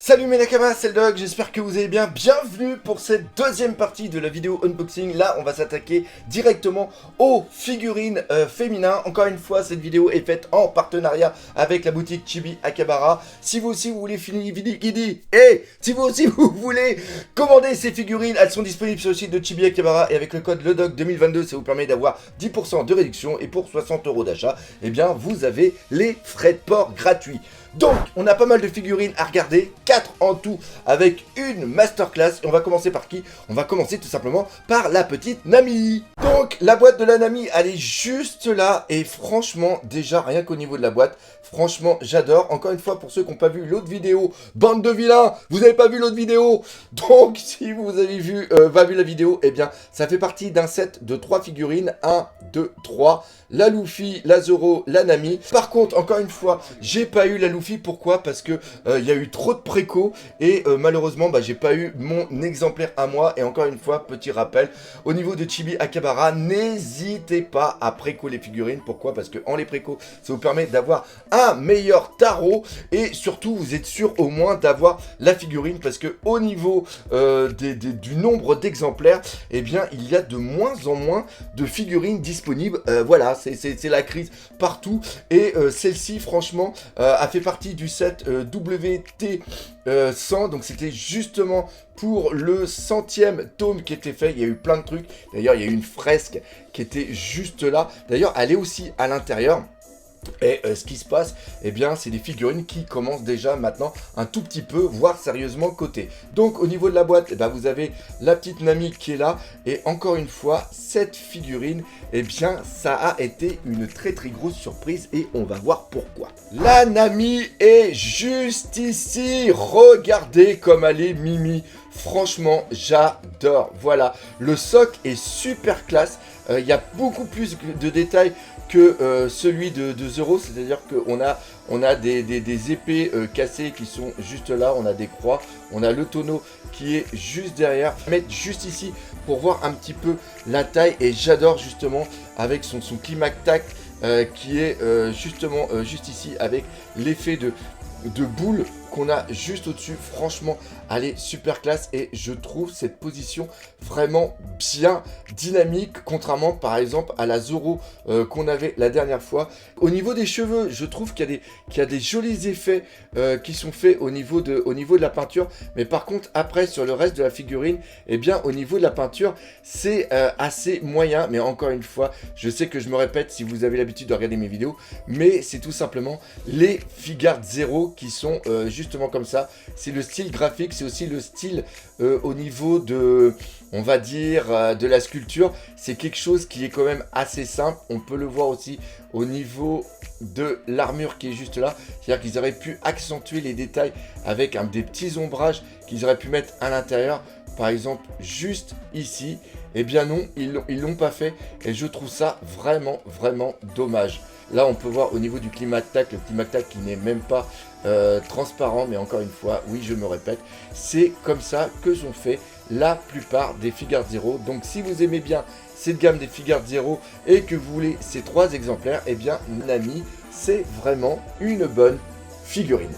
Salut mes nakamas, c'est le Dog, j'espère que vous allez bien. Bienvenue pour cette deuxième partie de la vidéo unboxing. Là, on va s'attaquer directement aux figurines féminins. Encore une fois, cette vidéo est faite en partenariat avec la boutique Chibi Akihabara. Si vous aussi vous voulez finir Guidi, et si vous aussi vous voulez commander ces figurines, elles sont disponibles sur le site de Chibi Akihabara et avec le code LEDOG 2022, ça vous permet d'avoir 10% de réduction et pour 60 € d'achat, eh bien vous avez les frais de port gratuits. Donc, on a pas mal de figurines à regarder, 4 en tout, avec une masterclass. Et on va commencer par qui? On va commencer tout simplement par la petite Nami. Donc, la boîte de la Nami, elle est juste là. Et franchement, déjà, rien qu'au niveau de la boîte, franchement, j'adore. Encore une fois, pour ceux qui n'ont pas vu l'autre vidéo, bande de vilains, vous n'avez pas vu l'autre vidéo. Donc, si vous avez vu, vu la vidéo, eh bien, ça fait partie d'un set de 3 figurines. 1, 2, 3. La Luffy, la Zoro, la Nami. Par contre, encore une fois, j'ai pas eu la Luffy. Pourquoi? Parce que il y a eu trop de préco et malheureusement, j'ai pas eu mon exemplaire à moi. Et encore une fois, petit rappel, au niveau de Chibi Akihabara, n'hésitez pas à préco les figurines. Pourquoi? Parce que en les préco, ça vous permet d'avoir un meilleur tarot et surtout, vous êtes sûr au moins d'avoir la figurine parce que au niveau du nombre d'exemplaires, eh bien, il y a de moins en moins de figurines disponibles. Voilà. C'est la crise partout et celle-ci franchement a fait partie du set WT 100, donc c'était justement pour le 100e tome qui était fait. Il y a eu plein de trucs, d'ailleurs il y a eu une fresque qui était juste là, d'ailleurs elle est aussi à l'intérieur. Et ce qui se passe, eh bien, c'est des figurines qui commencent déjà maintenant un tout petit peu, voire sérieusement cotées. Donc, au niveau de la boîte, eh bien, vous avez la petite Nami qui est là. Et encore une fois, cette figurine, eh bien, ça a été une très très grosse surprise et on va voir pourquoi. La Nami est juste ici. Regardez comme elle est mimi. Franchement, j'adore. Voilà, le socle est super classe. Il y a beaucoup plus de détails que celui de Zoro, c'est-à-dire qu'on a des épées cassées qui sont juste là, on a des croix, on a le tonneau qui est juste derrière. Je vais mettre juste ici pour voir un petit peu la taille et j'adore justement avec son climactac qui est justement juste ici avec l'effet de boule qu'on a juste au-dessus. Franchement, elle est super classe et je trouve cette position vraiment bien dynamique, contrairement par exemple à la Zoro qu'on avait la dernière fois. Au niveau des cheveux, je trouve qu'il y a des jolis effets qui sont faits au niveau de la peinture, mais par contre après sur le reste de la figurine, eh bien au niveau de la peinture, c'est assez moyen. Mais encore une fois, je sais que je me répète si vous avez l'habitude de regarder mes vidéos, mais c'est tout simplement les Figart Zero qui sont justement comme ça. C'est le style graphique, c'est aussi le style au niveau de, on va dire, de la sculpture. C'est quelque chose qui est quand même assez simple. On peut le voir aussi au niveau de l'armure qui est juste là. C'est-à-dire qu'ils auraient pu accentuer les détails avec des petits ombrages qu'ils auraient pu mettre à l'intérieur. Par exemple, juste ici. Eh bien non, ils l'ont pas fait. Et je trouve ça vraiment, vraiment dommage. Là, on peut voir au niveau du climactac, le climactac qui n'est même pas transparent. Mais encore une fois, oui, je me répète, c'est comme ça que sont faits la plupart des Figart Zero. Donc, si vous aimez bien cette gamme des Figart Zero et que vous voulez ces 3 exemplaires, eh bien, Nami, c'est vraiment une bonne figurine.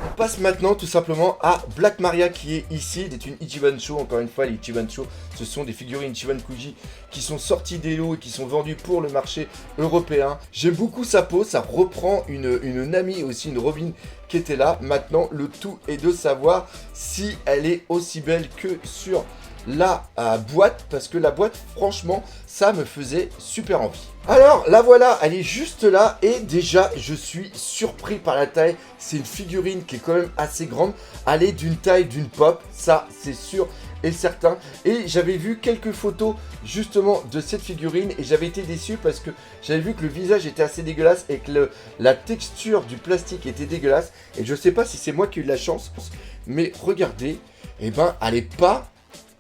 On passe maintenant tout simplement à Black Maria qui est ici, c'est une Ichiban Show. Encore une fois, les Ichiban Show, ce sont des figurines Ichiban Kuji qui sont sorties des lots et qui sont vendues pour le marché européen. J'aime beaucoup sa peau, ça reprend une Nami aussi, une Robin qui était là. Maintenant, le tout est de savoir si elle est aussi belle que sur la boîte, parce que la boîte, franchement, ça me faisait super envie. Alors, la voilà, elle est juste là, et déjà, je suis surpris par la taille. C'est une figurine qui est quand même assez grande. Elle est d'une taille d'une pop, ça, c'est sûr et certain. Et j'avais vu quelques photos, justement, de cette figurine, et j'avais été déçu parce que j'avais vu que le visage était assez dégueulasse, et que la texture du plastique était dégueulasse. Et je sais pas si c'est moi qui ai eu de la chance, mais regardez, eh ben, elle est pas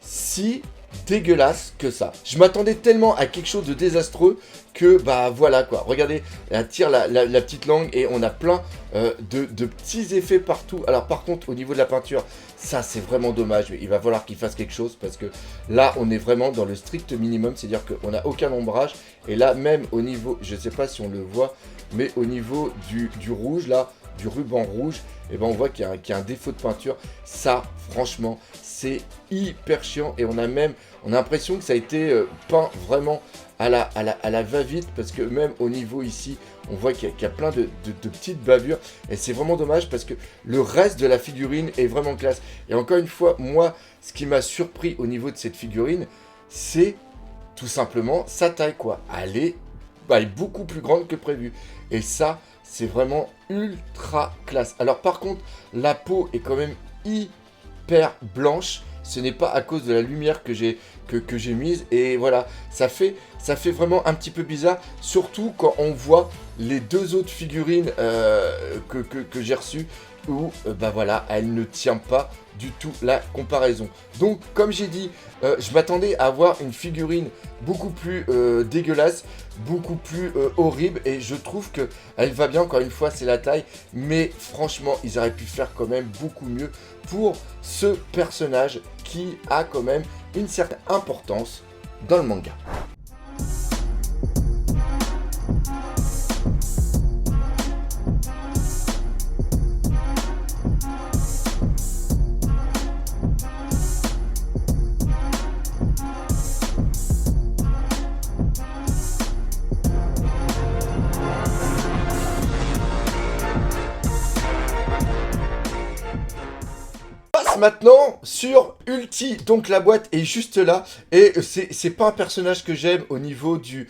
si dégueulasse que ça. Je m'attendais tellement à quelque chose de désastreux que bah voilà quoi. Regardez, elle tire la petite langue et on a plein de petits effets partout. Alors par contre au niveau de la peinture, ça c'est vraiment dommage, mais il va falloir qu'il fasse quelque chose parce que là on est vraiment dans le strict minimum, c'est-à-dire qu'on n'a aucun ombrage. Et là même au niveau, je sais pas si on le voit, mais au niveau du rouge là, du ruban rouge, et ben on voit qu'il y a un défaut de peinture. Ça franchement c'est hyper chiant et on a l'impression que ça a été peint vraiment à la va-vite, parce que même au niveau ici on voit qu'il y a plein de petites bavures et c'est vraiment dommage parce que le reste de la figurine est vraiment classe. Et encore une fois, moi ce qui m'a surpris au niveau de cette figurine, c'est tout simplement sa taille quoi. Elle est beaucoup plus grande que prévu et ça c'est vraiment ultra classe. Alors par contre la peau est quand même hyper blanche, ce n'est pas à cause de la lumière que j'ai mise, et voilà, ça fait vraiment un petit peu bizarre, surtout quand on voit les deux autres figurines que j'ai reçues, où bah voilà, elle ne tient pas du tout la comparaison. Donc comme j'ai dit, je m'attendais à avoir une figurine beaucoup plus dégueulasse, beaucoup plus horrible, et je trouve que elle va bien. Encore une fois c'est la taille, mais franchement ils auraient pu faire quand même beaucoup mieux pour ce personnage qui a quand même une certaine importance dans le manga. Maintenant sur Ulti, donc la boîte est juste là, et c'est pas un personnage que j'aime au niveau du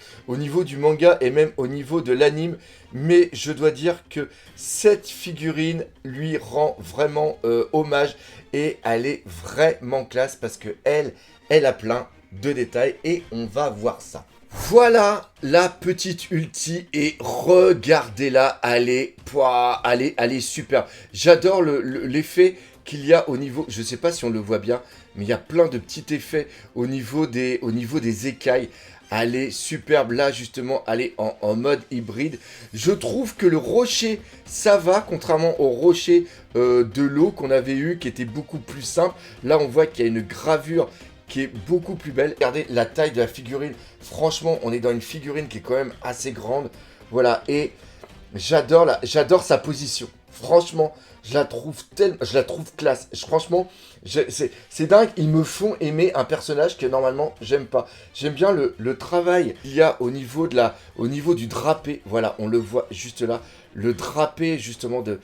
manga et même au niveau de l'anime, mais je dois dire que cette figurine lui rend vraiment hommage, et elle est vraiment classe parce que elle a plein de détails et on va voir ça. Voilà la petite Ulti et regardez-la, elle est super. J'adore l'effet qu'il y a au niveau, je sais pas si on le voit bien, mais il y a plein de petits effets au niveau des écailles. Elle est superbe, là justement, elle est en mode hybride. Je trouve que le rocher, ça va, contrairement au rocher de l'eau qu'on avait eu, qui était beaucoup plus simple. Là, on voit qu'il y a une gravure qui est beaucoup plus belle. Regardez la taille de la figurine. Franchement, on est dans une figurine qui est quand même assez grande. Voilà, et j'adore sa position. Franchement, je la trouve classe. Franchement, c'est dingue. Ils me font aimer un personnage que normalement j'aime pas. J'aime bien le travail qu'il y a au niveau du drapé. Voilà, on le voit juste là. Le drapé justement de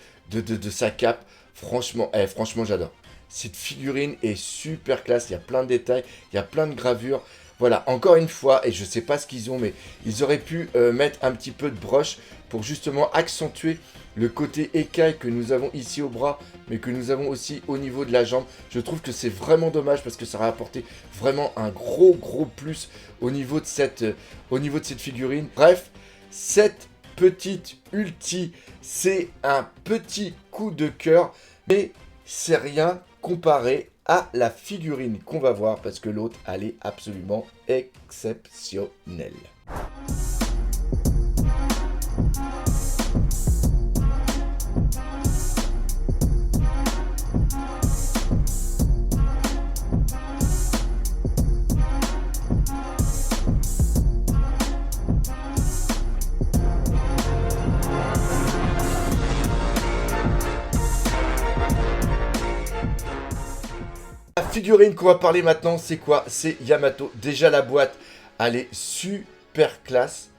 sa cape. Franchement, franchement j'adore. Cette figurine est super classe. Il y a plein de détails, il y a plein de gravures. Voilà, encore une fois, et je sais pas ce qu'ils ont, mais ils auraient pu mettre un petit peu de brush pour justement accentuer le côté écaille que nous avons ici au bras, mais que nous avons aussi au niveau de la jambe. Je trouve que c'est vraiment dommage parce que ça aurait apporté vraiment un gros plus au niveau de cette figurine. Bref, cette petite Ulti, c'est un petit coup de cœur, mais c'est rien comparé à la figurine qu'on va voir, parce que l'autre, elle est absolument exceptionnelle. La figurine qu'on va parler maintenant, c'est quoi? C'est Yamato. Déjà la boîte, elle est super classe.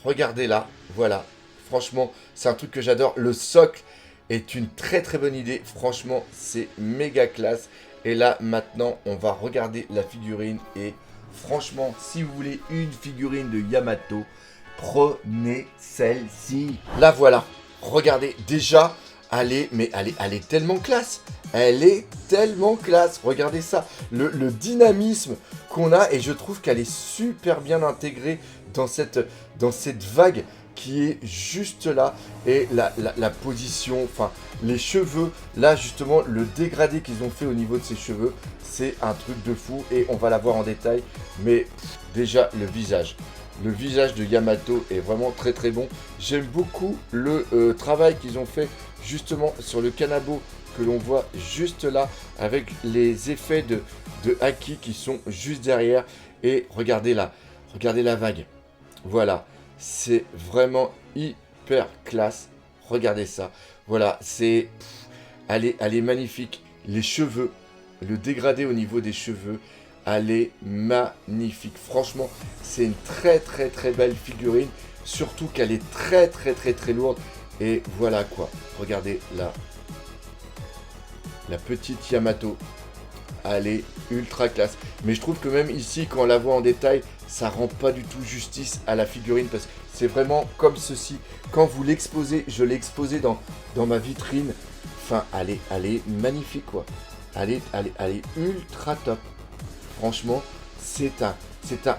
Regardez-la, voilà. Franchement, c'est un truc que j'adore. Le socle est une très bonne idée. Franchement, c'est méga classe. Et là, maintenant, on va regarder la figurine. Et franchement, si vous voulez une figurine de Yamato, prenez celle-ci. La voilà. Regardez, déjà, elle est tellement classe. Elle est tellement classe. Regardez ça. Le dynamisme qu'on a. Et je trouve qu'elle est super bien intégrée dans cette vague qui est juste là. Et la position, enfin les cheveux, là justement le dégradé qu'ils ont fait au niveau de ses cheveux, c'est un truc de fou et on va la voir en détail. Mais déjà le visage de Yamato est vraiment très très bon. J'aime beaucoup le travail qu'ils ont fait justement sur le Kanabo que l'on voit juste là avec les effets de Haki qui sont juste derrière. Et regardez là, regardez la vague. Voilà, c'est vraiment hyper classe. Regardez ça. Voilà, c'est... Elle est magnifique. Les cheveux, le dégradé au niveau des cheveux, elle est magnifique. Franchement, c'est une très très très belle figurine. Surtout qu'elle est très très très très lourde. Et voilà quoi. Regardez là. La petite Yamato. Elle est ultra classe. Mais je trouve que même ici, quand on la voit en détail, ça rend pas du tout justice à la figurine. Parce que c'est vraiment comme ceci. Quand vous l'exposez, je l'ai exposé dans ma vitrine. Enfin, elle est magnifique quoi. Elle est ultra top. Franchement, c'est un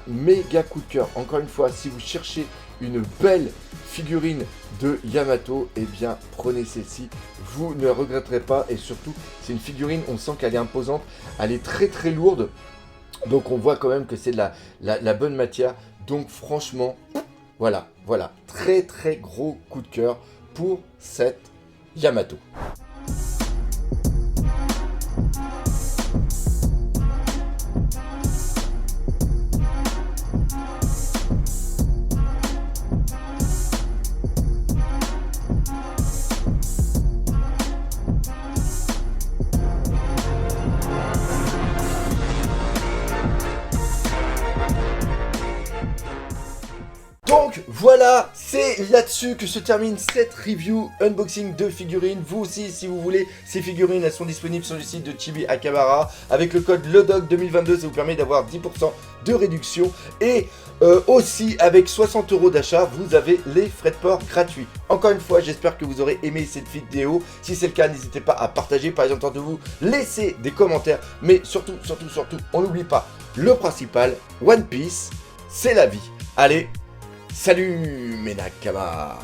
méga coup de cœur. Encore une fois, si vous cherchez une belle figurine de Yamato, eh bien prenez celle-ci, vous ne regretterez pas. Et surtout, c'est une figurine, on sent qu'elle est imposante, elle est très très lourde, donc on voit quand même que c'est de la bonne matière. Donc franchement, voilà, très très gros coup de cœur pour cette Yamato. Donc voilà, c'est là-dessus que se termine cette review unboxing de figurines. Vous aussi, si vous voulez, ces figurines, elles sont disponibles sur le site de Chibi Akabara. Avec le code LEDOG2022, ça vous permet d'avoir 10% de réduction. Et aussi, avec 60 € d'achat, vous avez les frais de port gratuits. Encore une fois, j'espère que vous aurez aimé cette vidéo. Si c'est le cas, n'hésitez pas à partager, par exemple, de vous, laissez des commentaires. Mais surtout, on n'oublie pas le principal, One Piece, c'est la vie. Allez, salut mes Nakama!